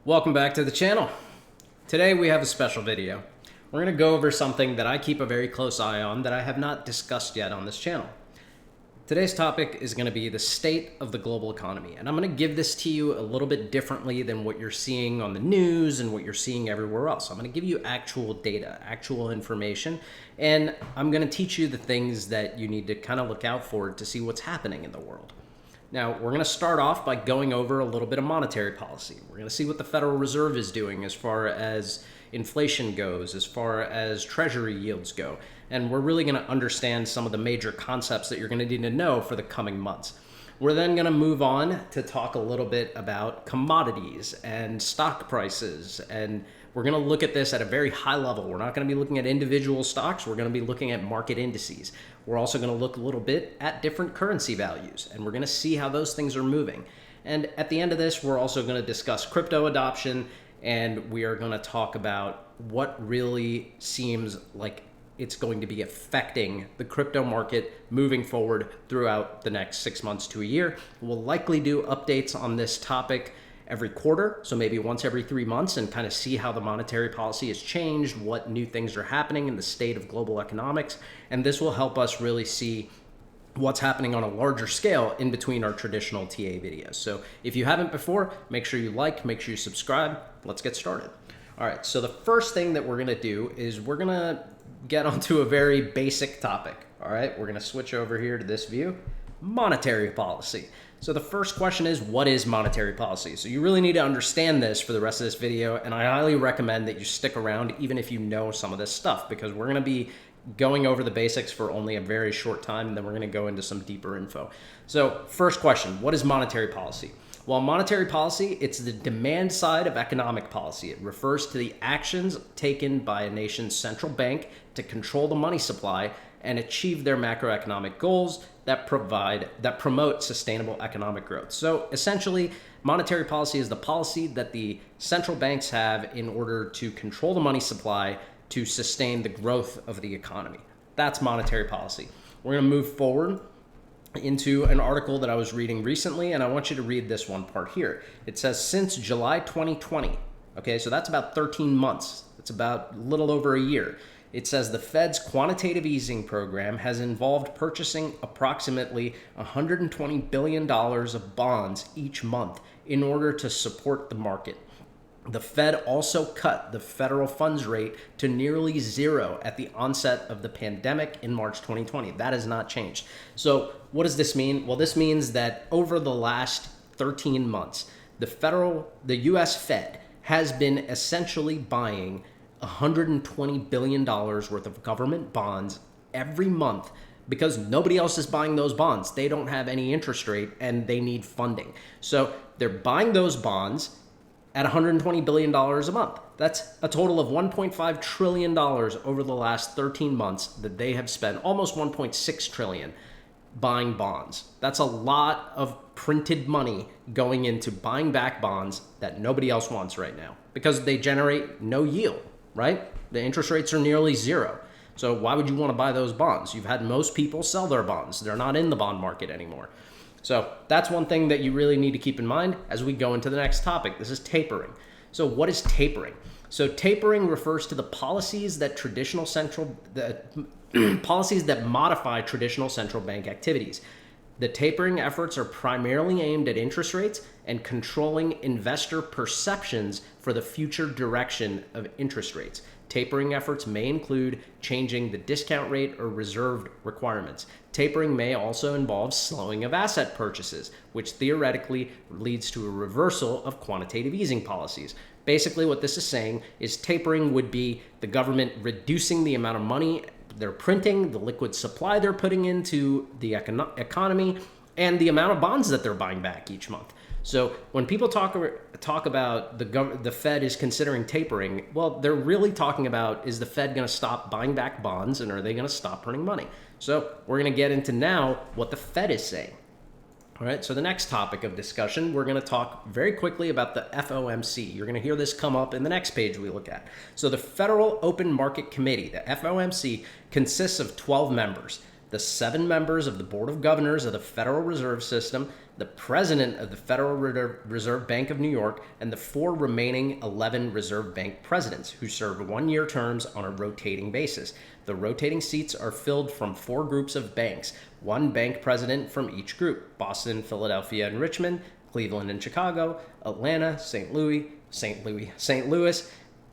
Welcome back to the channel. Today we have a special video. We're going to go over something that I keep a very close eye on that I have not discussed yet on this channel. Today's topic is going to be the state of the global economy, and I'm going to give this to you a little bit differently than what you're seeing on the news and what you're seeing everywhere else. I'm going to give you actual data, actual information, and I'm going to teach you the things that you need to kind of look out for to see what's happening in the world. Now, we're going to start off by going over a little bit of monetary policy. We're going to see what the Federal Reserve is doing as far as inflation goes, as far as treasury yields go. And we're really going to understand some of the major concepts that you're going to need to know for the coming months. We're then going to move on to talk a little bit about commodities and stock prices. And we're going to look at this at a very high level. We're not going to be looking at individual stocks. We're going to be looking at market indices. We're also going to look a little bit at different currency values, and we're going to see how those things are moving. And at the end of this, we're also going to discuss crypto adoption, and we are going to talk about what really seems like it's going to be affecting the crypto market moving forward throughout the next 6 months to a year. We'll likely do updates on this topic every quarter, so maybe once every 3 months, and kind of see how the monetary policy has changed, what new things are happening in the state of global economics, and this will help us really see what's happening on a larger scale in between our traditional TA videos. So if you haven't before, make sure you like, make sure you subscribe. Let's get started. All right, so the first thing that we're gonna do is we're gonna get onto a very basic topic. All right, we're gonna switch over here to this view, monetary policy. So the first question is, what is monetary policy? So you really need to understand this for the rest of this video, and I highly recommend that you stick around even if you know some of this stuff, because we're going to be going over the basics for only a very short time, and then we're going to go into some deeper info. So first question, what is monetary policy? Well, monetary policy, it's the demand side of economic policy. It refers to the actions taken by a nation's central bank to control the money supply and achieve their macroeconomic goals that promote sustainable economic growth. So essentially, monetary policy is the policy that the central banks have in order to control the money supply to sustain the growth of the economy. That's monetary policy. We're going to move forward into an article that I was reading recently, and I want you to read this one part here. It says, since July 2020, okay, so that's about 13 months. It's about a little over a year. It says the Fed's quantitative easing program has involved purchasing approximately $120 billion of bonds each month in order to support the market. The Fed also cut the federal funds rate to nearly zero at the onset of the pandemic in March 2020. That has not changed. So what does this mean? Well, this means that over the last 13 months, the US Fed has been essentially buying $120 billion worth of government bonds every month because nobody else is buying those bonds. They don't have any interest rate and they need funding. So they're buying those bonds at $120 billion a month. That's a total of $1.5 trillion over the last 13 months that they have spent, almost $1.6 trillion buying bonds. That's a lot of printed money going into buying back bonds that nobody else wants right now because they generate no yield, right? The interest rates are nearly zero. So why would you want to buy those bonds? You've had most people sell their bonds. They're not in the bond market anymore. So that's one thing that you really need to keep in mind as we go into the next topic. This is tapering. So what is tapering? So tapering refers to the policies that policies that modify traditional central bank activities. The tapering efforts are primarily aimed at interest rates and controlling investor perceptions for the future direction of interest rates. Tapering efforts may include changing the discount rate or reserve requirements. Tapering may also involve slowing of asset purchases, which theoretically leads to a reversal of quantitative easing policies. Basically, what this is saying is tapering would be the government reducing the amount of money they're printing, the liquid supply they're putting into the economy, and the amount of bonds that they're buying back each month. So when people talk about the Fed is considering tapering, well, they're really talking about, is the Fed going to stop buying back bonds, and are they going to stop printing money? So we're going to get into now what the Fed is saying. All right, so the next topic of discussion, we're going to talk very quickly about the FOMC. You're going to hear this come up in the next page we look at. So the Federal Open Market Committee, the FOMC, consists of 12 members. The 7 members of the Board of Governors of the Federal Reserve System, the president of the Federal Reserve Bank of New York, and the 4 remaining 11 Reserve Bank presidents who served 1-year terms on a rotating basis. The rotating seats are filled from 4 groups of banks, 1 bank president from each group: Boston, Philadelphia, and Richmond, Cleveland and Chicago, Atlanta, St. Louis,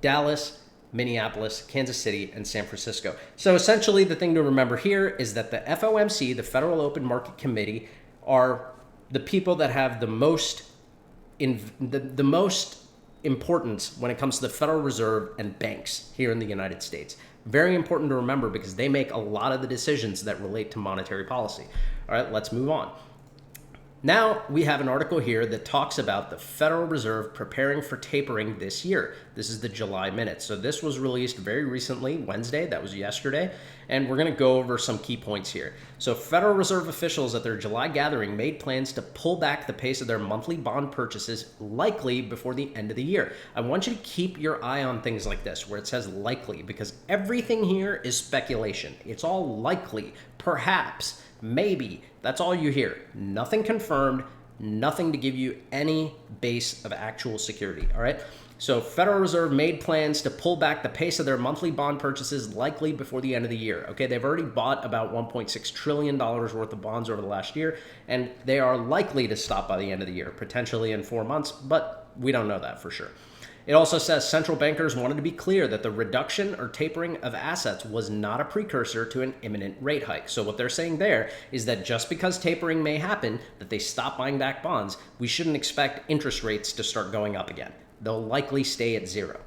Dallas, Minneapolis, Kansas City, and San Francisco. So essentially, the thing to remember here is that the FOMC, the Federal Open Market Committee, are the people that have the most importance when it comes to the Federal Reserve and banks here in the United States. Very important to remember because they make a lot of the decisions that relate to monetary policy. All right, let's move on. Now we have an article here that talks about the Federal Reserve preparing for tapering this year. This is the July minutes. So this was released very recently, Wednesday, that was yesterday, and we're going to go over some key points here. So Federal Reserve officials at their July gathering made plans to pull back the pace of their monthly bond purchases likely before the end of the year. I want you to keep your eye on things like this where it says likely, because everything here is speculation. It's all likely, perhaps, maybe. That's all you hear. Nothing confirmed, nothing to give you any base of actual security, all right? So Federal Reserve made plans to pull back the pace of their monthly bond purchases likely before the end of the year. Okay, they've already bought about $1.6 trillion worth of bonds over the last year, and they are likely to stop by the end of the year, potentially in 4 months, but we don't know that for sure. It also says central bankers wanted to be clear that the reduction or tapering of assets was not a precursor to an imminent rate hike. So what they're saying there is that just because tapering may happen, that they stop buying back bonds, we shouldn't expect interest rates to start going up again. They'll likely stay at 0.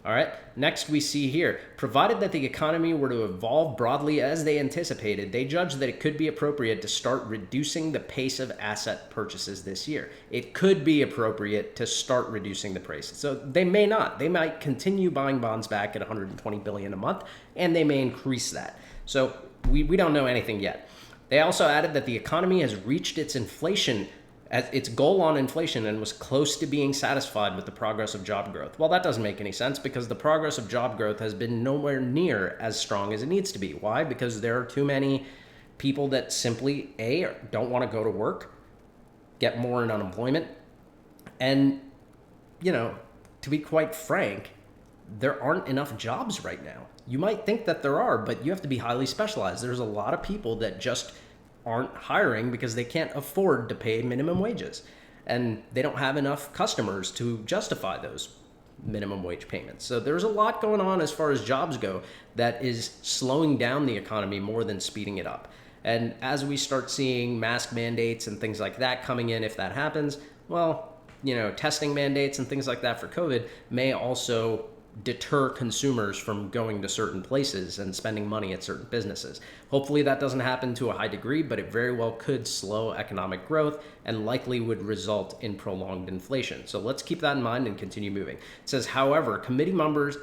All right, next we see here, provided that the economy were to evolve broadly as they anticipated, they judged that it could be appropriate to start reducing the pace of asset purchases this year. It could be appropriate to start reducing the pace. So they may not. They might continue buying bonds back at $120 billion a month, and they may increase that. So we don't know anything yet. They also added that the economy has reached its goal on inflation and was close to being satisfied with the progress of job growth. Well, that doesn't make any sense because the progress of job growth has been nowhere near as strong as it needs to be. Why? Because there are too many people that simply, A, don't want to go to work, get more in unemployment, and, to be quite frank, there aren't enough jobs right now. You might think that there are, but you have to be highly specialized. There's a lot of people that just aren't hiring because they can't afford to pay minimum wages, and they don't have enough customers to justify those minimum wage payments. So there's a lot going on as far as jobs go that is slowing down the economy more than speeding it up. And as we start seeing mask mandates and things like that coming in, if that happens, well, testing mandates and things like that for COVID may also deter consumers from going to certain places and spending money at certain businesses. Hopefully that doesn't happen to a high degree, but it very well could slow economic growth and likely would result in prolonged inflation. So let's keep that in mind and continue moving. It says, however, committee members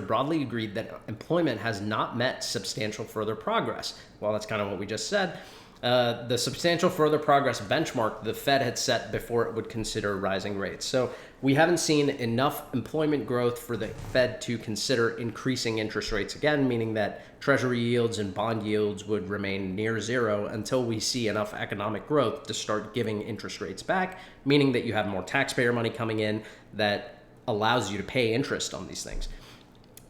broadly agreed that employment has not met substantial further progress. Well, that's kind of what we just said. The substantial further progress benchmark the Fed had set before it would consider rising rates. So we haven't seen enough employment growth for the Fed to consider increasing interest rates again, meaning that treasury yields and bond yields would remain near 0 until we see enough economic growth to start giving interest rates back, meaning that you have more taxpayer money coming in that allows you to pay interest on these things.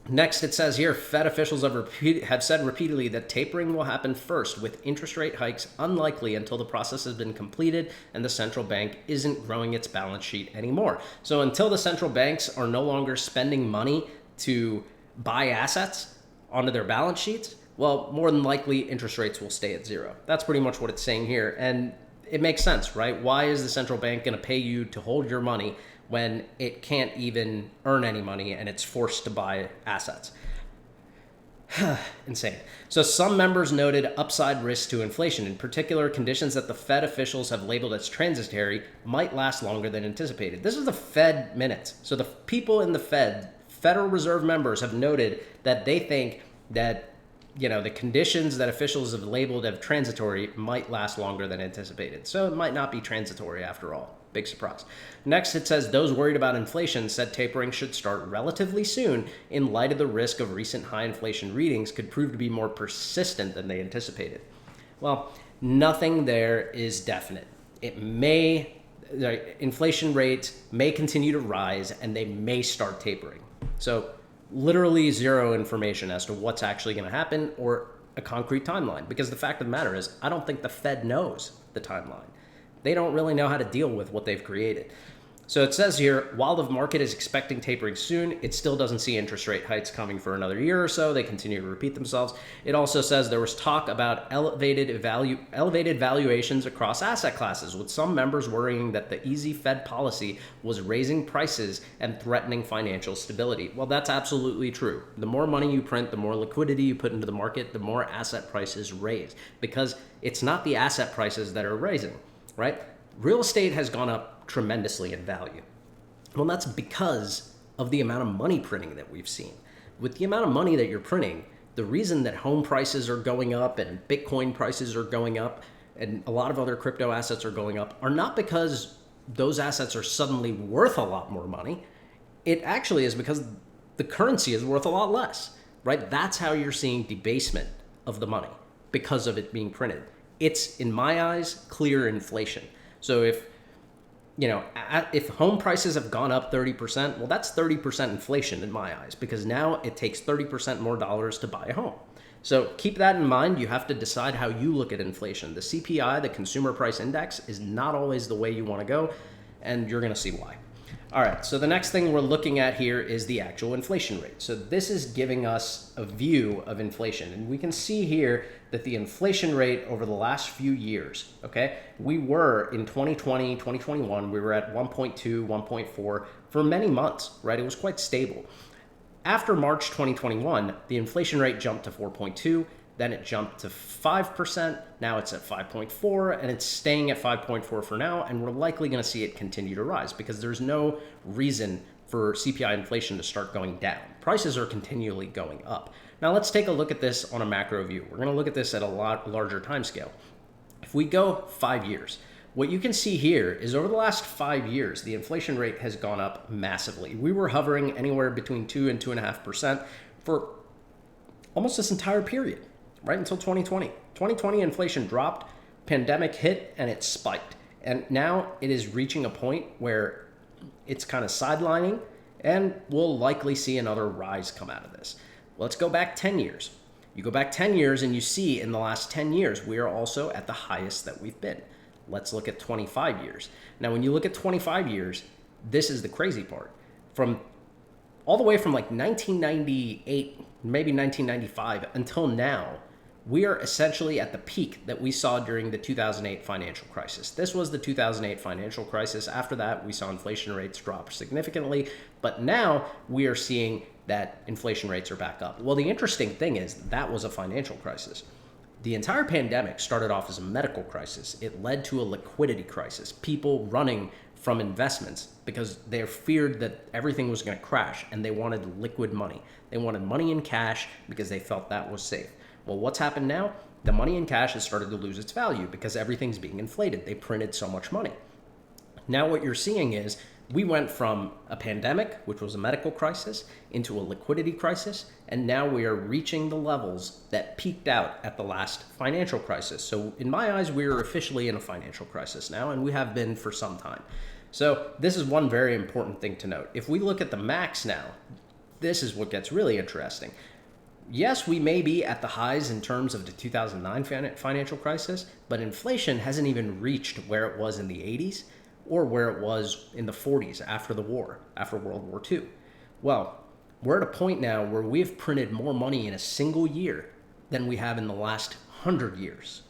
Next, it says here, Fed officials have said repeatedly that tapering will happen first, with interest rate hikes unlikely until the process has been completed and the central bank isn't growing its balance sheet anymore. So until the central banks are no longer spending money to buy assets onto their balance sheets, well, more than likely, interest rates will stay at 0. That's pretty much what it's saying here. And it makes sense, right? Why is the central bank going to pay you to hold your money when it can't even earn any money and it's forced to buy assets? Insane. So some members noted upside risk to inflation. In particular, conditions that the Fed officials have labeled as transitory might last longer than anticipated. This is the Fed minutes. So the people in the Federal Reserve members have noted that they think that the conditions that officials have labeled as transitory might last longer than anticipated. So it might not be transitory after all. Big surprise. Next, it says those worried about inflation said tapering should start relatively soon in light of the risk of recent high inflation readings could prove to be more persistent than they anticipated. Well, nothing there is definite. inflation rates may continue to rise and they may start tapering. So literally zero information as to what's actually going to happen or a concrete timeline, because the fact of the matter is I don't think the Fed knows the timeline. They don't really know how to deal with what they've created. So it says here, while the market is expecting tapering soon, it still doesn't see interest rate hikes coming for another year or so. They continue to repeat themselves. It also says there was talk about elevated valuations across asset classes, with some members worrying that the easy Fed policy was raising prices and threatening financial stability. Well, that's absolutely true. The more money you print, the more liquidity you put into the market, the more asset prices raise, because it's not the asset prices that are raising, right? Real estate has gone up tremendously in value. Well, that's because of the amount of money printing that we've seen. With the amount of money that you're printing, the reason that home prices are going up and Bitcoin prices are going up and a lot of other crypto assets are going up are not because those assets are suddenly worth a lot more money. It actually is because the currency is worth a lot less, right? That's how you're seeing debasement of the money, because of it being printed. It's, in my eyes, clear inflation. So if home prices have gone up 30%, well, that's 30% inflation in my eyes, because now it takes 30% more dollars to buy a home. So keep that in mind. You have to decide how you look at inflation. The CPI, the Consumer Price Index, is not always the way you want to go, and you're going to see why. All right, so the next thing we're looking at here is the actual inflation rate. So this is giving us a view of inflation, and we can see here that the inflation rate over the last few years, okay, we were in 2020, 2021, we were at 1.2, 1.4 for many months, right? It was quite stable. After March 2021, the inflation rate jumped to 4.2, then it jumped to 5%, now it's at 5.4, and it's staying at 5.4 for now, and we're likely going to see it continue to rise because there's no reason for CPI inflation to start going down. Prices are continually going up. Now let's take a look at this on a macro view. We're going to look at this at a lot larger time scale. If we go 5 years, what you can see here is over the last 5 years, the inflation rate has gone up massively. We were hovering anywhere between 2 and 2.5% for almost this entire period, right until 2020. 2020 inflation dropped, pandemic hit, and it spiked. And now it is reaching a point where it's kind of sidelining, and we'll likely see another rise come out of this. Let's go back 10 years. You go back 10 years and you see in the last 10 years, we are also at the highest that we've been. Let's look at 25 years. Now, when you look at 25 years, this is the crazy part. From all the way from like 1998, maybe 1995 until now, we are essentially at the peak that we saw during the 2008 financial crisis. This was the 2008 financial crisis. After that, we saw inflation rates drop significantly, but now we are seeing that inflation rates are back up. Well, the interesting thing is that was a financial crisis. The entire pandemic started off as a medical crisis. It led to a liquidity crisis, people running from investments because they feared that everything was going to crash and they wanted liquid money. They wanted money in cash because they felt that was safe. Well, what's happened now? The money in cash has started to lose its value because everything's being inflated. They printed so much money. Now what you're seeing is we went from a pandemic, which was a medical crisis, into a liquidity crisis, and now we are reaching the levels that peaked out at the last financial crisis. So in my eyes, we are officially in a financial crisis now, and we have been for some time. So this is one very important thing to note. If we look at the max now, this is what gets really interesting. Yes, we may be at the highs in terms of the 2009 financial crisis, but inflation hasn't even reached where it was in the 80s or where it was in the 40s after the war, after World War II. Well, we're at a point now where we've printed more money in a single year than we have in the last 100 years.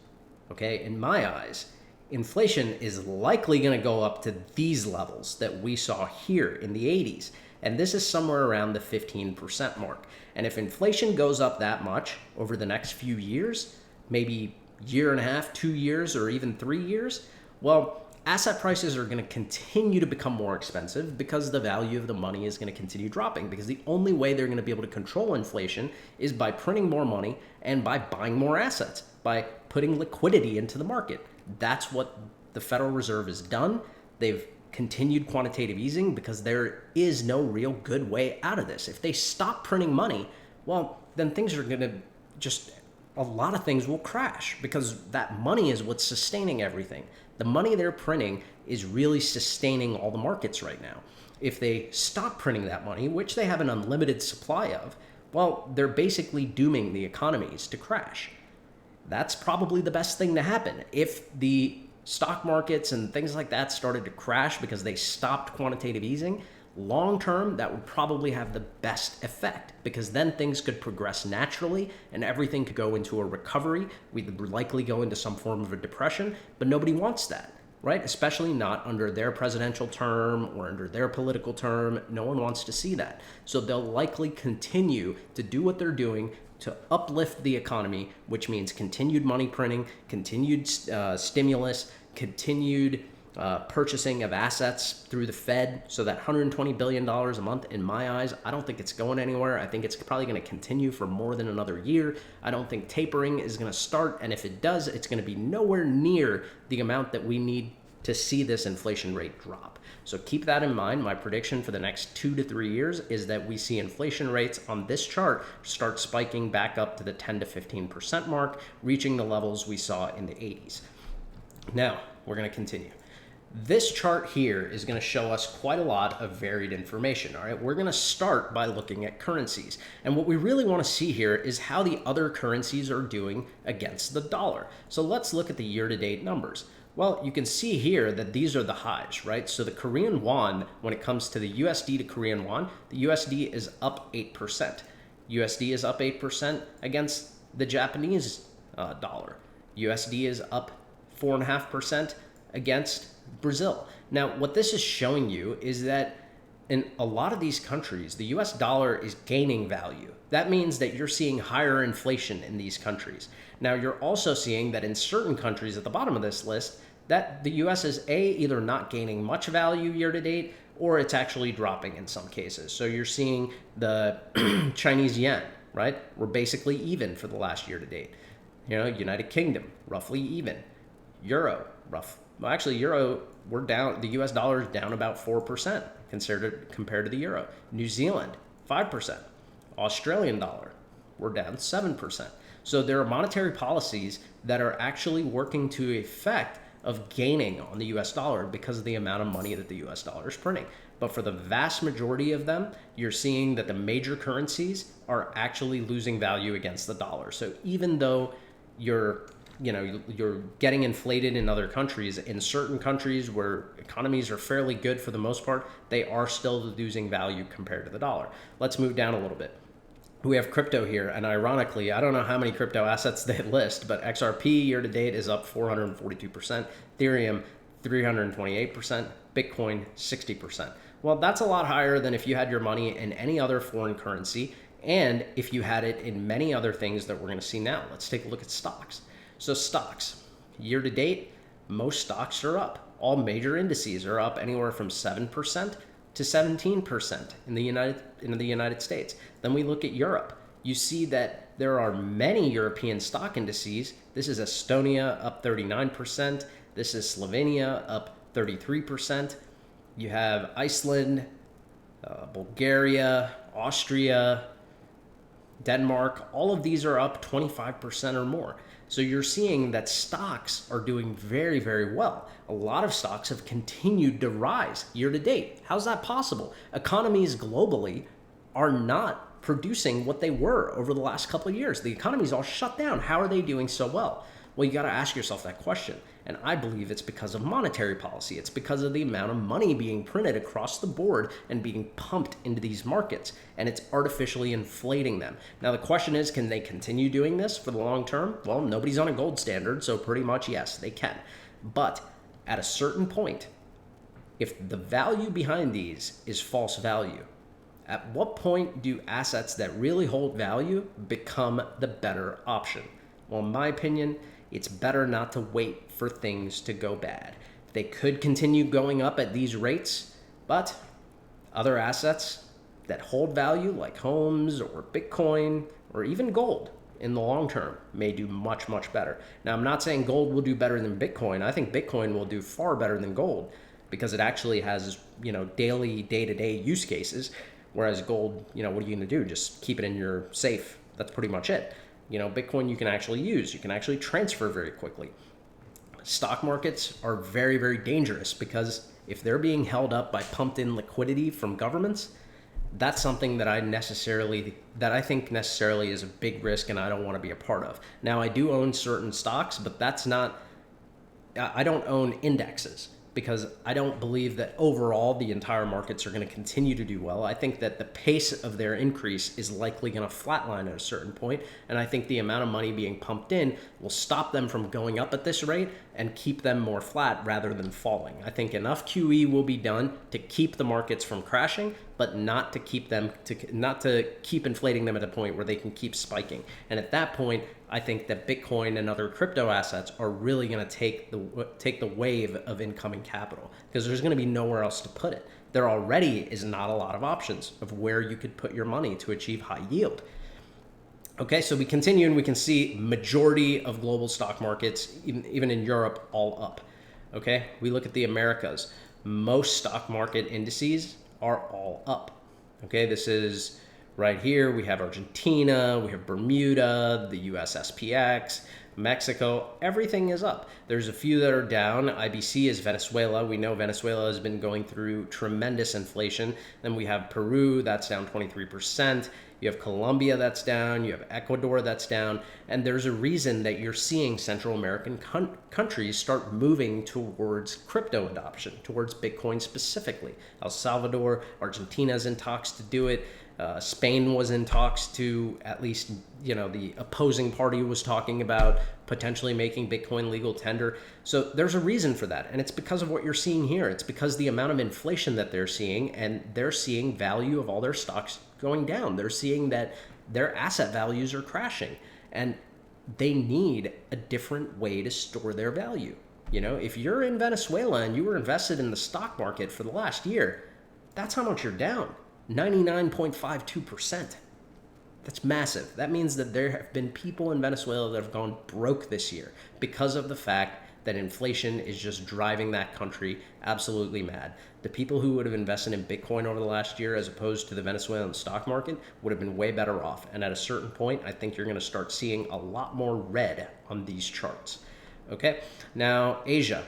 Okay, in my eyes, inflation is likely going to go up to these levels that we saw here in the 80s. And this is somewhere around the 15% mark. And if inflation goes up that much over the next few years, maybe year and a half, 2 years, or even 3 years, well, asset prices are going to continue to become more expensive because the value of the money is going to continue dropping, because the only way they're going to be able to control inflation is by printing more money and by buying more assets, by putting liquidity into the market. That's what the Federal Reserve has done. They've continued quantitative easing because there is no real good way out of this. If they stop printing money, well, then things are going to a lot of things will crash because that money is what's sustaining everything. The money they're printing is really sustaining all the markets right now. If they stop printing that money, which they have an unlimited supply of, well, they're basically dooming the economies to crash. That's probably the best thing to happen. If the stock markets and things like that started to crash because they stopped quantitative easing, long term, that would probably have the best effect, because then things could progress naturally and everything could go into a recovery. We'd likely go into some form of a depression, but nobody wants that, right? Especially not under their presidential term or under their political term. No one wants to see that. So they'll likely continue to do what they're doing to uplift the economy, which means continued money printing, continued stimulus, continued purchasing of assets through the Fed. So that $120 billion a month, in my eyes, I don't think it's going anywhere. I think it's probably going to continue for more than another year. I don't think tapering is going to start. And if it does, it's going to be nowhere near the amount that we need to see this inflation rate drop. So keep that in mind. My prediction for the next 2 to 3 years is that we see inflation rates on this chart start spiking back up to the 10 to 15% mark, reaching the levels we saw in the 80s. Now, we're going to continue. This chart here is going to show us quite a lot of varied information. All right, we're going to start by looking at currencies. And what we really want to see here is how the other currencies are doing against the dollar. So let's look at the year-to-date numbers. Well, you can see here that these are the highs, right? So the Korean won, when it comes to the USD to Korean won, the USD is up 8%. USD is up 8% against the Japanese dollar. USD is up 4.5% against Brazil. Now, what this is showing you is that in a lot of these countries, the US dollar is gaining value. That means that you're seeing higher inflation in these countries. Now, you're also seeing that in certain countries at the bottom of this list, that the US is either not gaining much value year to date, or it's actually dropping in some cases. So you're seeing the Chinese yen, right? We're basically even for the last year to date. You know, United Kingdom, roughly even. Euro, euro, we're down, the US dollar is down about 4% compared to the euro. New Zealand, 5%. Australian dollar, we're down 7%. So there are monetary policies that are actually working to effect of gaining on the US dollar because of the amount of money that the US dollar is printing. But for the vast majority of them, you're seeing that the major currencies are actually losing value against the dollar. So even though you're getting inflated in other countries, in certain countries where economies are fairly good for the most part, they are still losing value compared to the dollar. Let's move down a little bit. We have crypto here, and ironically, I don't know how many crypto assets they list, but XRP year to date is up 442%, Ethereum 328%, Bitcoin 60%. Well, that's a lot higher than if you had your money in any other foreign currency, and if you had it in many other things that we're going to see now. Let's take a look at stocks. So stocks, year to date, most stocks are up. All major indices are up anywhere from 7% to 17% in the United States. Then we look at Europe. You see that there are many European stock indices. This is Estonia up 39%. This is Slovenia up 33%. You have Iceland, Bulgaria, Austria, Denmark. All of these are up 25% or more. So you're seeing that stocks are doing very, very well. A lot of stocks have continued to rise year to date. How's that possible? Economies globally are not producing what they were over the last couple of years. The economy's all shut down. How are they doing so well? Well, you got to ask yourself that question. And I believe it's because of monetary policy. It's because of the amount of money being printed across the board and being pumped into these markets. And it's artificially inflating them. Now, the question is, can they continue doing this for the long term? Well, nobody's on a gold standard, so pretty much yes, they can. But at a certain point, if the value behind these is false value, at what point do assets that really hold value become the better option? Well, in my opinion, it's better not to wait for things to go bad. They could continue going up at these rates, but other assets that hold value like homes or Bitcoin or even gold in the long term may do much, much better. Now, I'm not saying gold will do better than Bitcoin. I think Bitcoin will do far better than gold because it actually has, daily, day-to-day use cases, whereas gold, what are you going to do? Just keep it in your safe. That's pretty much it. Bitcoin you can actually use. You can actually transfer very quickly. stock markets are very, very dangerous, because if they're being held up by pumped in liquidity from governments, that's something that I think necessarily is a big risk and I don't want to be a part of. Now, I do own certain stocks, but I don't own indexes, because I don't believe that overall the entire markets are going to continue to do well. I think that the pace of their increase is likely going to flatline at a certain point, and I think the amount of money being pumped in will stop them from going up at this rate and keep them more flat rather than falling. I think enough QE will be done to keep the markets from crashing, but not to keep inflating them at a point where they can keep spiking. And at that point, I think that Bitcoin and other crypto assets are really going to take the wave of incoming capital, because there's going to be nowhere else to put it. There already is not a lot of options of where you could put your money to achieve high yield. Okay, so we continue and we can see majority of global stock markets, even in Europe, all up. Okay, we look at the Americas. Most stock market indices are all up. Okay, this is right here. We have Argentina, we have Bermuda, the US SPX, Mexico, everything is up. There's a few that are down. IBC is Venezuela. We know Venezuela has been going through tremendous inflation. Then we have Peru, that's down 23%. You have Colombia, that's down. You have Ecuador, that's down. And there's a reason that you're seeing Central American countries start moving towards crypto adoption, towards Bitcoin specifically. El Salvador, Argentina's in talks to do it. Spain was in talks to, at least, the opposing party was talking about potentially making Bitcoin legal tender. So there's a reason for that. And it's because of what you're seeing here. It's because the amount of inflation that they're seeing, and they're seeing value of all their stocks going down. They're seeing that their asset values are crashing, and they need a different way to store their value. If you're in Venezuela and you were invested in the stock market for the last year, that's how much you're down. 99.52%. That's massive. That means that there have been people in Venezuela that have gone broke this year because of the fact that inflation is just driving that country absolutely mad. The people who would have invested in Bitcoin over the last year as opposed to the Venezuelan stock market would have been way better off. And at a certain point, I think you're going to start seeing a lot more red on these charts. Okay, now Asia,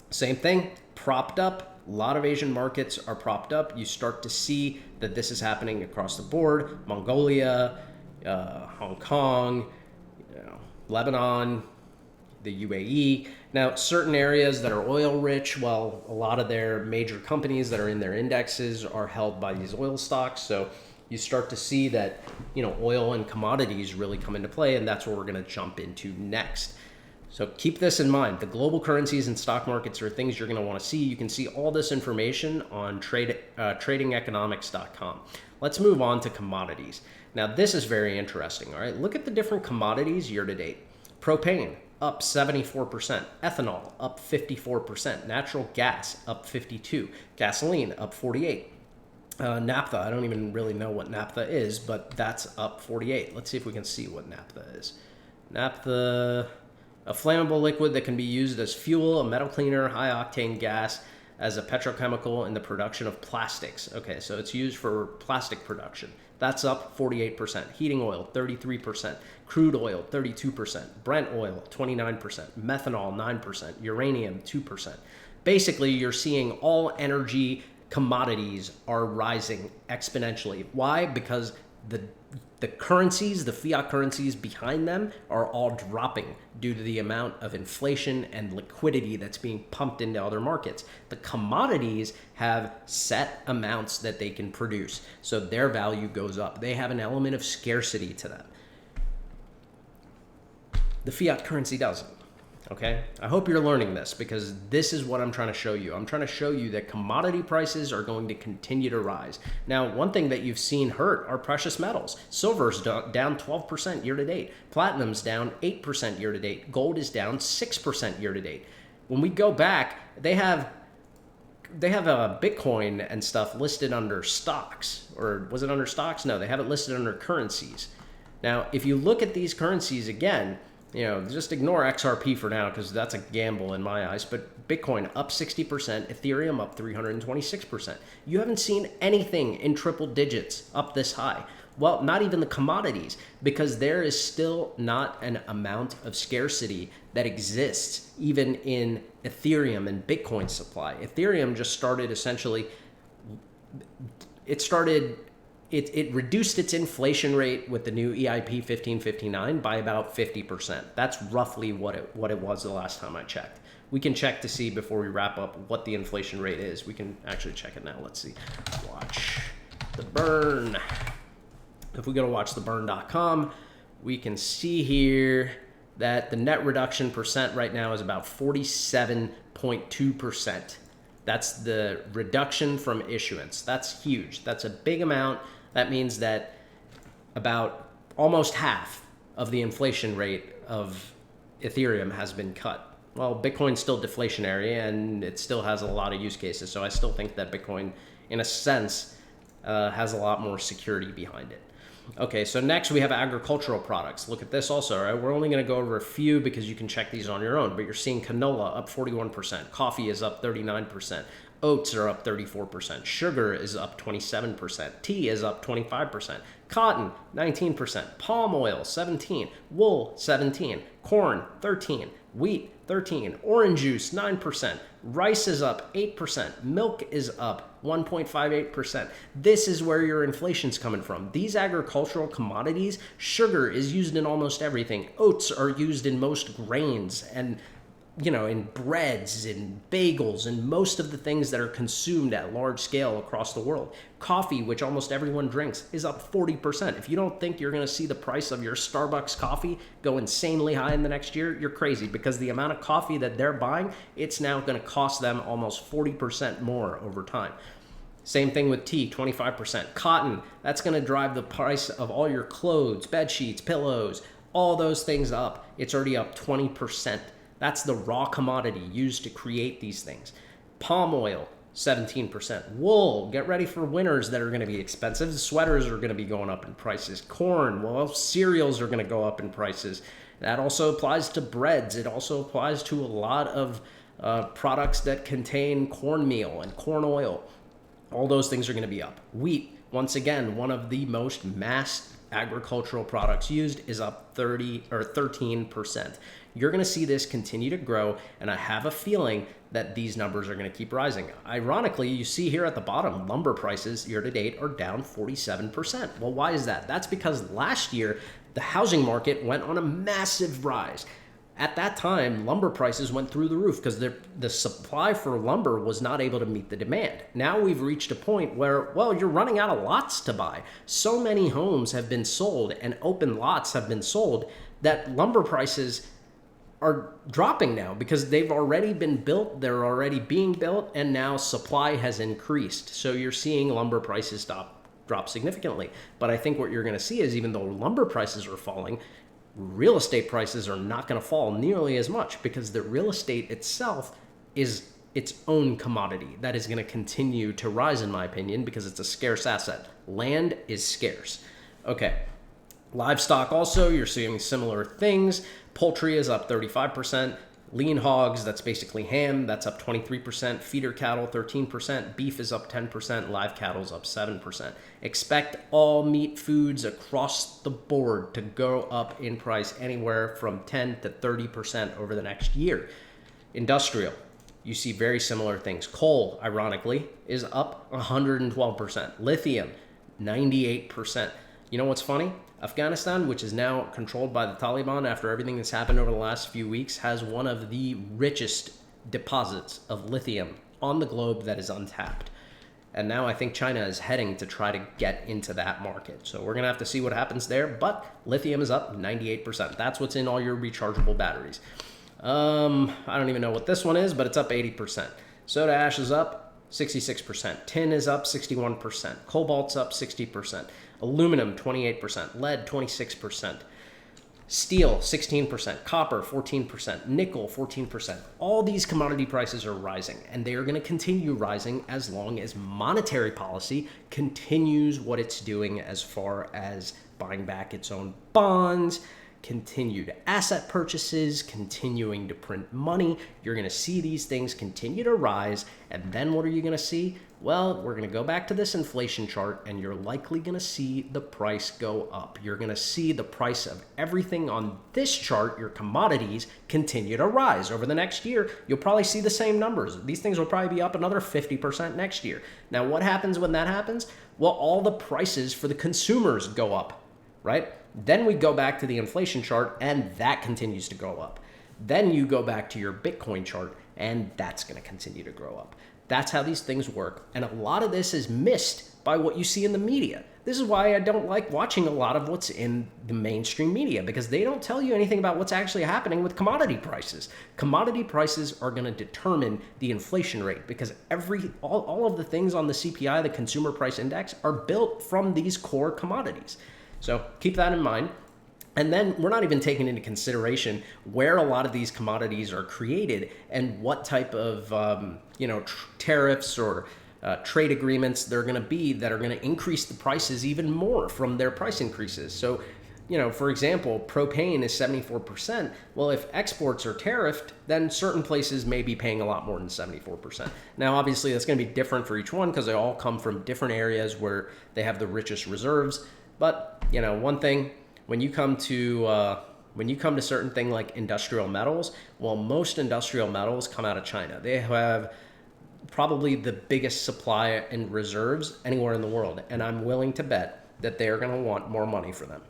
same thing, propped up. A lot of Asian markets are propped up. You start to see that this is happening across the board. Mongolia, Hong Kong, Lebanon, the UAE. Now, certain areas that are oil rich, well, a lot of their major companies that are in their indexes are held by these oil stocks. So you start to see that, oil and commodities really come into play, and that's what we're going to jump into next. So keep this in mind. The global currencies and stock markets are things you're going to want to see. You can see all this information on tradingeconomics.com. Let's move on to commodities. Now, this is very interesting. All right, look at the different commodities year to date. Propane up 74%, ethanol up 54%, natural gas up 52%, gasoline up 48%. Naphtha, I don't even really know what naphtha is, but that's up 48%. Let's see if we can see what naphtha is. Naphtha, a flammable liquid that can be used as fuel, a metal cleaner, high octane gas, as a petrochemical in the production of plastics. Okay, so it's used for plastic production. That's up 48%. Heating oil, 33%. Crude oil, 32%. Brent oil, 29%. Methanol, 9%. Uranium, 2%. Basically, you're seeing all energy commodities are rising exponentially. Why? Because the currencies, the fiat currencies behind them are all dropping due to the amount of inflation and liquidity that's being pumped into other markets. The commodities have set amounts that they can produce, so their value goes up. They have an element of scarcity to them. The fiat currency doesn't. Okay, I hope you're learning this, because this is what I'm trying to show you. I'm trying to show you that commodity prices are going to continue to rise. Now, one thing that you've seen hurt are precious metals. Silver's down 12% year to date. Platinum's down 8% year to date. Gold is down 6% year to date. When we go back, they have a Bitcoin and stuff listed under stocks, or was it under stocks? No, they have it listed under currencies. Now, if you look at these currencies again, just ignore XRP for now because that's a gamble in my eyes. But Bitcoin up 60%, Ethereum up 326%. You haven't seen anything in triple digits up this high. Well, not even the commodities, because there is still not an amount of scarcity that exists even in Ethereum and Bitcoin supply. Ethereum just started essentially, it reduced its inflation rate with the new EIP 1559 by about 50%. That's roughly what it was the last time I checked. We can check to see before we wrap up what the inflation rate is. We can actually check it now. Let's see. Watch the burn. If we go to watchtheburn.com, we can see here that the net reduction percent right now is about 47.2%. That's the reduction from issuance. That's huge. That's a big amount. That means that about almost half of the inflation rate of Ethereum has been cut. Well, Bitcoin's still deflationary and it still has a lot of use cases. So I still think that Bitcoin, in a sense, has a lot more security behind it. Okay, so next we have agricultural products. Look at this also, right? We're only going to go over a few because you can check these on your own, but you're seeing canola up 41%, coffee is up 39%, oats are up 34%, sugar is up 27%, tea is up 25%, cotton 19%, palm oil 17%, wool 17%, corn 13%, wheat 13%, orange juice 9%, rice is up 8%, milk is up 1.58%. This is where your inflation's coming from. These agricultural commodities, sugar is used in almost everything. Oats are used in most grains and, in breads and bagels and most of the things that are consumed at large scale across the world. Coffee, which almost everyone drinks, is up 40%. If you don't think you're going to see the price of your Starbucks coffee go insanely high in the next year, you're crazy, because the amount of coffee that they're buying, it's now going to cost them almost 40% more over time. Same thing with tea, 25%. Cotton, that's going to drive the price of all your clothes, bed sheets, pillows, all those things up. It's already up 20%. That's the raw commodity used to create these things. Palm oil, 17%. Wool, get ready for winters that are going to be expensive. Sweaters are going to be going up in prices. Corn, well, cereals are going to go up in prices. That also applies to breads. It also applies to a lot of products that contain cornmeal and corn oil. All those things are going to be up. Wheat, once again, one of the most mass agricultural products used, is up 13%. You're going to see this continue to grow, and I have a feeling that these numbers are going to keep rising. Ironically, you see here at the bottom, lumber prices year to date are down 47%. Well, why is that? That's because last year, the housing market went on a massive rise. At that time, lumber prices went through the roof because the supply for lumber was not able to meet the demand. Now we've reached a point where, well, you're running out of lots to buy. So many homes have been sold and open lots have been sold that lumber prices are dropping now because they've already been built, they're already being built, and now supply has increased. So you're seeing lumber prices drop significantly. But I think what you're going to see is, even though lumber prices are falling, real estate prices are not going to fall nearly as much, because the real estate itself is its own commodity that is going to continue to rise, in my opinion, because it's a scarce asset. Land is scarce. Okay. Livestock also, you're seeing similar things. Poultry is up 35%. Lean hogs, that's basically ham, that's up 23%. Feeder cattle, 13%. Beef is up 10%. Live cattle is up 7%. Expect all meat foods across the board to go up in price anywhere from 10 to 30% over the next year. Industrial, you see very similar things. Coal, ironically, is up 112%. Lithium, 98%. You know what's funny? Afghanistan, which is now controlled by the Taliban after everything that's happened over the last few weeks, has one of the richest deposits of lithium on the globe that is untapped. And now I think China is heading to try to get into that market. So we're going to have to see what happens there. But lithium is up 98%. That's what's in all your rechargeable batteries. I don't even know what this one is, but it's up 80%. Soda ash is up 66%. Tin is up 61%. Cobalt's up 60%. Aluminum, 28%. Lead, 26%. Steel, 16%. Copper, 14%. Nickel, 14%. All these commodity prices are rising, and they are going to continue rising as long as monetary policy continues what it's doing as far as buying back its own bonds, continued asset purchases, continuing to print money. You're going to see these things continue to rise. And then what are you going to see? Well, we're going to go back to this inflation chart, and you're likely going to see the price go up. You're going to see the price of everything on this chart, your commodities, continue to rise. Over the next year, you'll probably see the same numbers. These things will probably be up another 50% next year. Now, what happens when that happens? Well, all the prices for the consumers go up, right? Then we go back to the inflation chart, and that continues to go up. Then you go back to your Bitcoin chart, and that's going to continue to grow up. That's how these things work. And a lot of this is missed by what you see in the media. This is why I don't like watching a lot of what's in the mainstream media, because they don't tell you anything about what's actually happening with commodity prices. Commodity prices are going to determine the inflation rate, because all of the things on the CPI, the Consumer Price Index, are built from these core commodities. So keep that in mind. And then we're not even taking into consideration where a lot of these commodities are created and what type of tariffs or trade agreements they're going to be that are going to increase the prices even more from their price increases. So, for example, propane is 74%. Well, if exports are tariffed, then certain places may be paying a lot more than 74%. Now, obviously, that's going to be different for each one because they all come from different areas where they have the richest reserves. But, one thing, when you come to certain things like industrial metals, well, most industrial metals come out of China. They have probably the biggest supply and reserves anywhere in the world, and I'm willing to bet that they're going to want more money for them.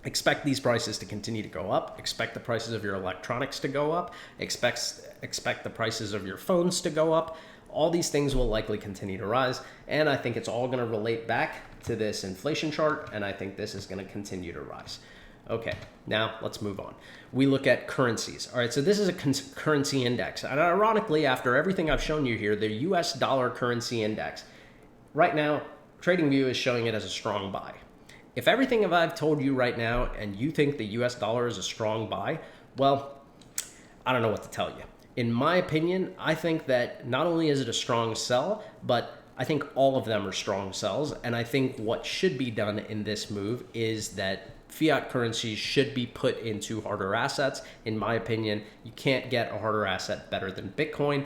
Expect these prices to continue to go up. Expect the prices of your electronics to go up. Expect the prices of your phones to go up. All these things will likely continue to rise, and I think it's all going to relate back to this inflation chart, and I think this is going to continue to rise. Okay, now let's move on. We look at currencies. All right, so this is a currency index, and ironically, after everything I've shown you here, the US dollar currency index, right now, TradingView is showing it as a strong buy. If everything I've told you right now and you think the US dollar is a strong buy, well, I don't know what to tell you. In my opinion, I think that not only is it a strong sell, but I think all of them are strong sells. And I think what should be done in this move is that fiat currencies should be put into harder assets. In my opinion, you can't get a harder asset better than Bitcoin,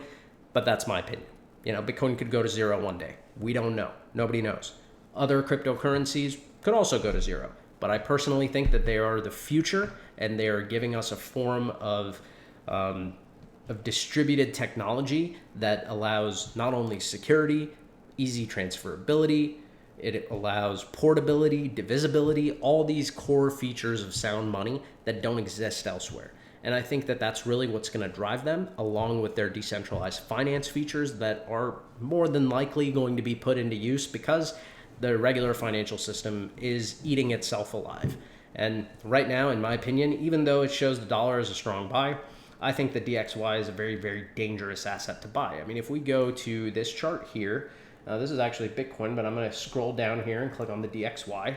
but that's my opinion. Bitcoin could go to zero one day. We don't know. Nobody knows. Other cryptocurrencies could also go to zero, but I personally think that they are the future, and they are giving us a form of distributed technology that allows not only security, easy transferability, it allows portability, divisibility, all these core features of sound money that don't exist elsewhere. And I think that that's really what's going to drive them, along with their decentralized finance features that are more than likely going to be put into use because the regular financial system is eating itself alive. And right now, in my opinion, even though it shows the dollar as a strong buy, I think the DXY is a very, very dangerous asset to buy. I mean, if we go to this chart here, this is actually Bitcoin, but I'm going to scroll down here and click on the DXY.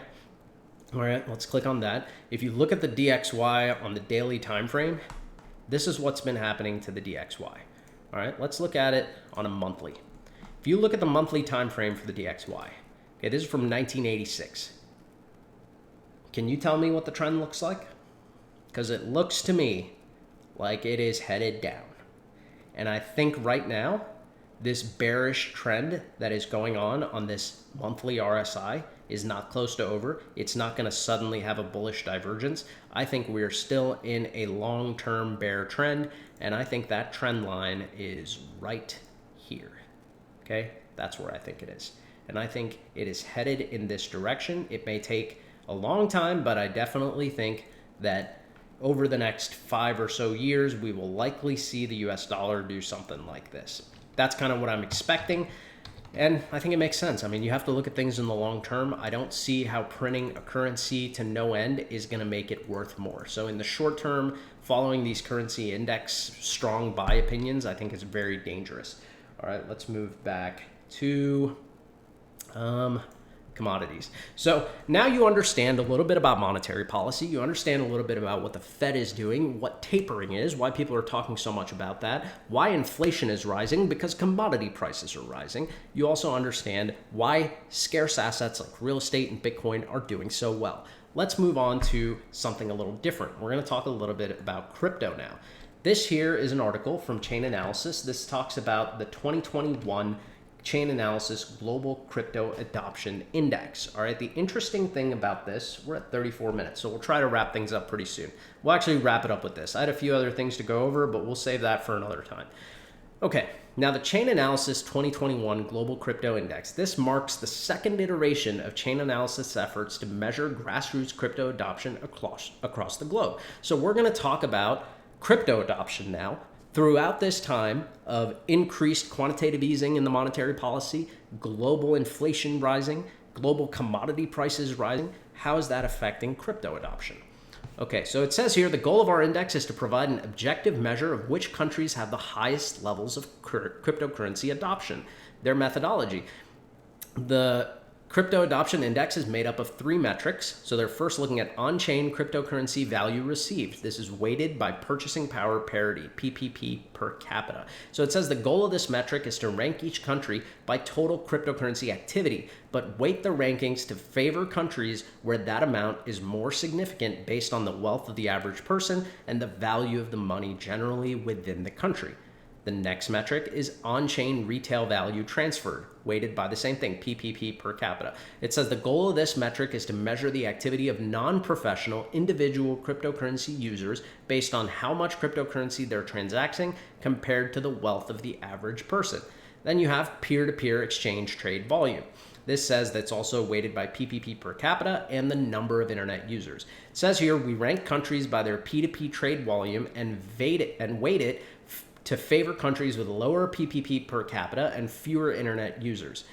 All right, let's click on that. If you look at the DXY on the daily time frame, this is what's been happening to the DXY. All right, let's look at it on a monthly. If you look at the monthly time frame for the DXY, okay, this is from 1986. Can you tell me what the trend looks like? Because it looks to me like it is headed down. And I think right now, this bearish trend that is going on this monthly RSI is not close to over. It's not going to suddenly have a bullish divergence. I think we're still in a long-term bear trend, and I think that trend line is right here. Okay, that's where I think it is. And I think it is headed in this direction. It may take a long time, but I definitely think that over the next 5 or so years, we will likely see the US dollar do something like this. That's kind of what I'm expecting, and I think it makes sense. I mean, you have to look at things in the long term. I don't see how printing a currency to no end is going to make it worth more. So in the short term, following these currency index strong buy opinions, I think is very dangerous. All right, let's move back to commodities. So now you understand a little bit about monetary policy. You understand a little bit about what the Fed is doing, what tapering is, why people are talking so much about that, why inflation is rising, because commodity prices are rising. You also understand why scarce assets like real estate and Bitcoin are doing so well. Let's move on to something a little different. We're going to talk a little bit about crypto now. This here is an article from Chain Analysis. This talks about the 2021 Chain Analysis Global Crypto Adoption Index. All right, the interesting thing about this, we're at 34 minutes, so we'll try to wrap things up pretty soon. We'll actually wrap it up with this. I had a few other things to go over, but we'll save that for another time. Okay, now the Chain Analysis 2021 Global Crypto Index. This marks the second iteration of Chain Analysis efforts to measure grassroots crypto adoption across the globe. So we're going to talk about crypto adoption now. Throughout this time of increased quantitative easing in the monetary policy, global inflation rising, global commodity prices rising, how is that affecting crypto adoption? Okay, so it says here, the goal of our index is to provide an objective measure of which countries have the highest levels of cryptocurrency adoption, their methodology. The Crypto Adoption Index is made up of 3 metrics. So they're first looking at on-chain cryptocurrency value received. This is weighted by purchasing power parity, PPP per capita. So it says the goal of this metric is to rank each country by total cryptocurrency activity, but weight the rankings to favor countries where that amount is more significant based on the wealth of the average person and the value of the money generally within the country. The next metric is on-chain retail value transferred, weighted by the same thing, PPP per capita. It says the goal of this metric is to measure the activity of non-professional individual cryptocurrency users based on how much cryptocurrency they're transacting compared to the wealth of the average person. Then you have peer-to-peer exchange trade volume. This says that's also weighted by PPP per capita and the number of internet users. It says here we rank countries by their P2P trade volume and weight it to favor countries with lower PPP per capita and fewer internet users.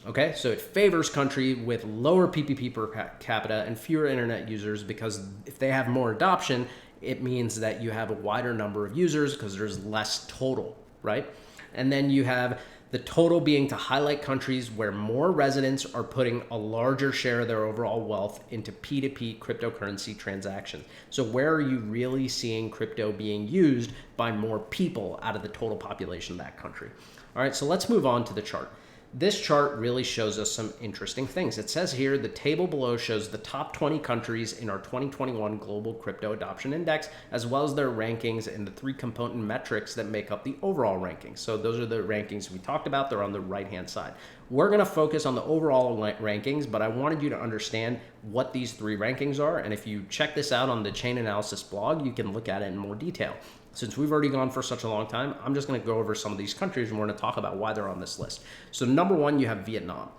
Okay, so it favors country with lower PPP per capita and fewer internet users because if they have more adoption, it means that you have a wider number of users because there's less total, right? And then you have the total being to highlight countries where more residents are putting a larger share of their overall wealth into P2P cryptocurrency transactions. So where are you really seeing crypto being used by more people out of the total population of that country? All right, so let's move on to the chart. This chart really shows us some interesting things. It says here, the table below shows the top 20 countries in our 2021 Global Crypto Adoption Index, as well as their rankings and the 3 component metrics that make up the overall rankings. So those are the rankings we talked about. They're on the right-hand side. We're going to focus on the overall rankings, but I wanted you to understand what these 3 rankings are. And if you check this out on the Chain Analysis blog, you can look at it in more detail. Since we've already gone for such a long time, I'm just going to go over some of these countries and we're going to talk about why they're on this list. So number 1, you have Vietnam.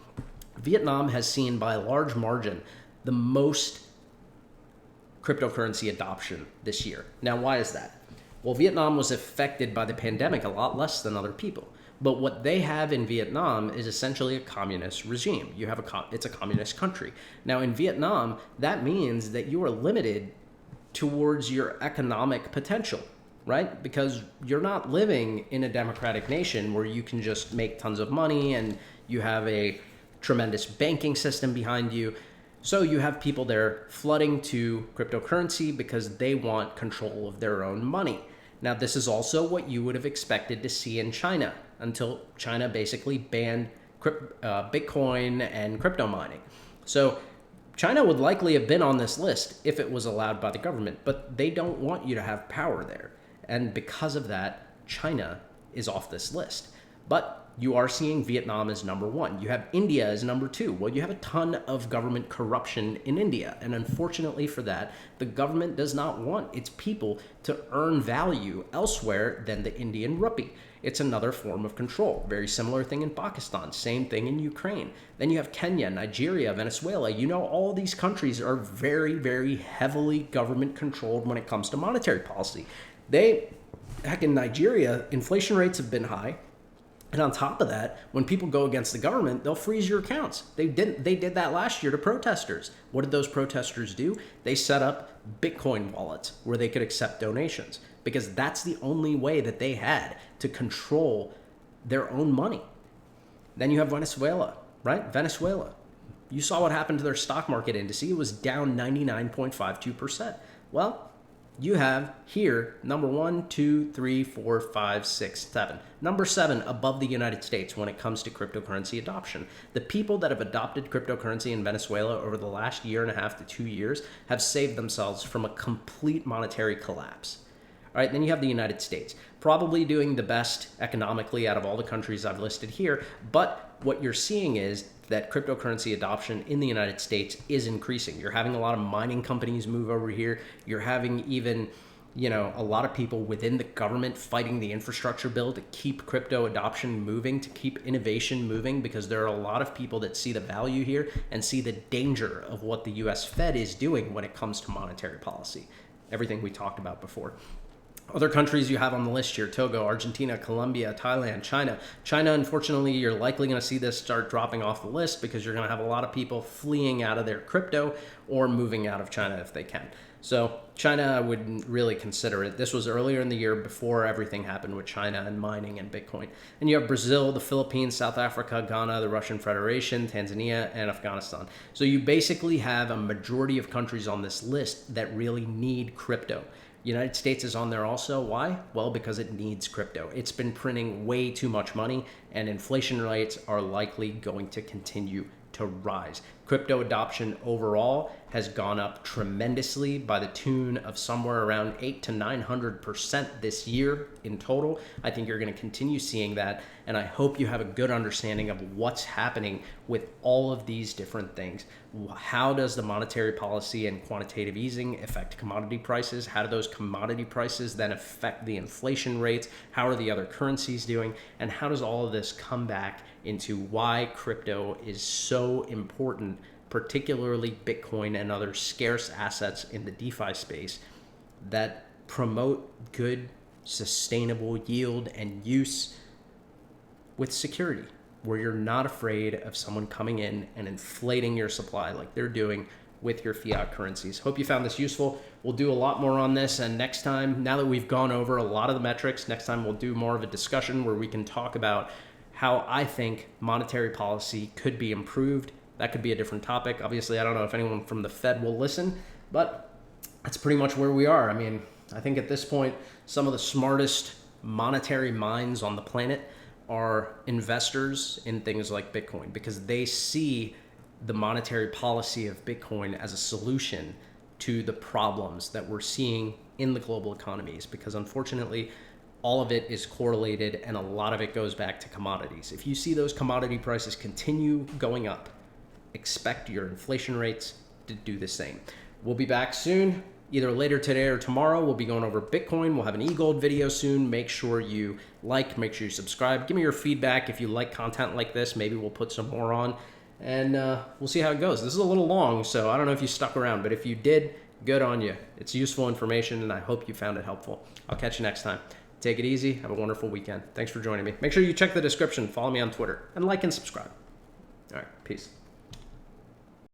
Vietnam has seen by a large margin the most cryptocurrency adoption this year. Now, why is that? Well, Vietnam was affected by the pandemic a lot less than other people. But what they have in Vietnam is essentially a communist regime. It's a communist country. Now, in Vietnam, that means that you are limited towards your economic potential, right? Because you're not living in a democratic nation where you can just make tons of money and you have a tremendous banking system behind you. So you have people there flooding to cryptocurrency because they want control of their own money. Now, this is also what you would have expected to see in China until China basically banned Bitcoin and crypto mining. So China would likely have been on this list if it was allowed by the government, but they don't want you to have power there. And because of that, China is off this list. But you are seeing Vietnam as number 1. You have India as number 2. Well, you have a ton of government corruption in India. And unfortunately for that, the government does not want its people to earn value elsewhere than the Indian rupee. It's another form of control. Very similar thing in Pakistan. Same thing in Ukraine. Then you have Kenya, Nigeria, Venezuela. You know, all these countries are very, very heavily government controlled when it comes to monetary policy. Heck, in Nigeria, inflation rates have been high. And on top of that, when people go against the government, they'll freeze your accounts. They did that last year to protesters. What did those protesters do? They set up Bitcoin wallets where they could accept donations because that's the only way that they had to control their own money. Then you have Venezuela, right? Venezuela. You saw what happened to their stock market index. It was down 99.52%. Well, you have here number 1, 2, 3, 4, 5, 6, 7. Number 7 above the United States when it comes to cryptocurrency adoption. The people that have adopted cryptocurrency in Venezuela over the last year and a half to 2 years have saved themselves from a complete monetary collapse. All right, then you have the United States, probably doing the best economically out of all the countries I've listed here. But what you're seeing is that cryptocurrency adoption in the United States is increasing. You're having a lot of mining companies move over here. You're having even, a lot of people within the government fighting the infrastructure bill to keep crypto adoption moving, to keep innovation moving, because there are a lot of people that see the value here and see the danger of what the US Fed is doing when it comes to monetary policy. Everything we talked about before. Other countries you have on the list here: Togo, Argentina, Colombia, Thailand, China. China, unfortunately, you're likely going to see this start dropping off the list because you're going to have a lot of people fleeing out of their crypto or moving out of China if they can. So China, I wouldn't really consider it. This was earlier in the year before everything happened with China and mining and Bitcoin. And you have Brazil, the Philippines, South Africa, Ghana, the Russian Federation, Tanzania, and Afghanistan. So you basically have a majority of countries on this list that really need crypto. United States is on there also. Why? Well, because it needs crypto. It's been printing way too much money, and inflation rates are likely going to continue to rise. Crypto adoption overall has gone up tremendously by the tune of somewhere around 800 to 900% this year in total. I think you're going to continue seeing that, and I hope you have a good understanding of what's happening with all of these different things. How does the monetary policy and quantitative easing affect commodity prices? How do those commodity prices then affect the inflation rates? How are the other currencies doing? And how does all of this come back into why crypto is so important, particularly Bitcoin and other scarce assets in the DeFi space that promote good, sustainable yield and use with security, where you're not afraid of someone coming in and inflating your supply like they're doing with your fiat currencies. Hope you found this useful. We'll do a lot more on this, and next time, now that we've gone over a lot of the metrics, next time we'll do more of a discussion where we can talk about how I think monetary policy could be improved. That could be a different topic. Obviously, I don't know if anyone from the Fed will listen, but that's pretty much where we are. I mean, I think at this point, some of the smartest monetary minds on the planet are investors in things like Bitcoin, because they see the monetary policy of Bitcoin as a solution to the problems that we're seeing in the global economies, because unfortunately, all of it is correlated and a lot of it goes back to commodities. If you see those commodity prices continue going up, expect your inflation rates to do the same. We'll be back soon, either later today or tomorrow. We'll be going over Bitcoin. We'll have an e-gold video soon. Make sure you like, make sure you subscribe. Give me your feedback if you like content like this. Maybe we'll put some more on, and we'll see how it goes. This is a little long, so I don't know if you stuck around, but if you did, good on you. It's useful information, and I hope you found it helpful. I'll catch you next time. Take it easy. Have a wonderful weekend. Thanks for joining me. Make sure you check the description. Follow me on Twitter, and like and subscribe. All right. Peace.